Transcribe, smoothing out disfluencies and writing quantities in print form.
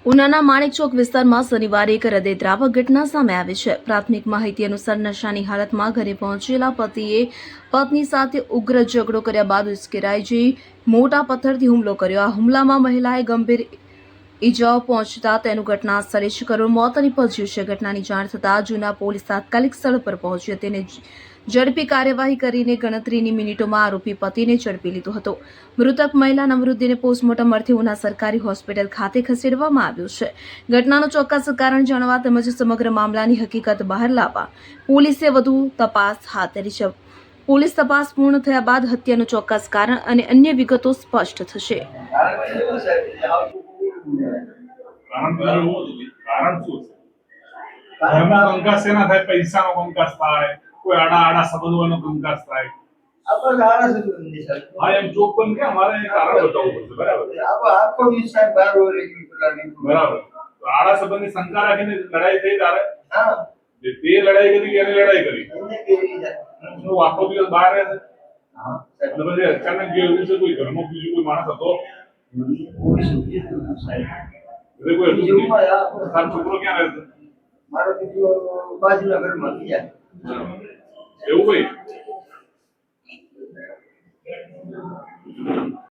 ઉનાના માણેકચોક વિસ્તારમાં શનિવારે એક હૃદયદ્રાવક ઘટના સામે આવી છે। પ્રાથમિક માહિતી અનુસાર નશાની હાલતમાં ઘરે પહોંચેલા પતિએ પત્ની સાથે ઉગ્ર ઝઘડો કર્યા બાદ ઉશ્કેરાઈ જઈ મોટા પથ્થરથી હુમલો કર્યો। આ હુમલામાં મહિલાએ ગંભીર ઈજાઓ પહોંચતા તેનું ઘટના સ્થળે જ કરુણ મોત નીપજ્યું છે। ઘટનાની જાણ થતાં જૂના પોલીસ તાત્કાલિક સ્થળ પર પહોંચી તેને ઝડપી કાર્યવાહી કરીને ગણતરીની મિનિટોમાં આરોપી પતિને ઝડપી લીધો હતો। મૃતક મહિલાના મૃતદેહને પોસ્ટમોર્ટમ અર્થે ઉના સરકારી હોસ્પિટલ ખાતે ખસેડવામાં આવ્યો છે। ઘટનાનું ચોક્કસ કારણ જાણવા તેમજ સમગ્ર મામલાની હકીકત બહાર લાવવા પોલીસે વધુ તપાસ હાથ ધરી છે। પોલીસ તપાસ પૂર્ણ થયા બાદ હત્યાનું ચોક્કસ કારણ અને અન્ય વિગતો સ્પષ્ટ થશે। પૈસાનો કંકાસ થાય, કોઈ આડા સંબંધોનો કંકાસ થાય, આપણે આડા સંબંધ છે। હા, એમ ચોક પણ કે અમારે એક કારણ બતાવવું પડશે, બરાબર? આખો વિસ્તાર બહાર હોય બરાબર। તો આડા સંબંધની શંકા રાખીને લડાઈ થઈ ત્યારે હા તે લડાઈ કરી કે એને લડાઈ કરી શું આખો દિવસ બહાર રહે છે? હા, એટલે પછી અચાનક જે એવું છે કોઈ ઘરમાં બીજું કોઈ માણસ હતો કોઈ છોકરો ક્યાં રહે છે? મારો દીકરો બાજુના ઘરમાં ગયા એવું કઈ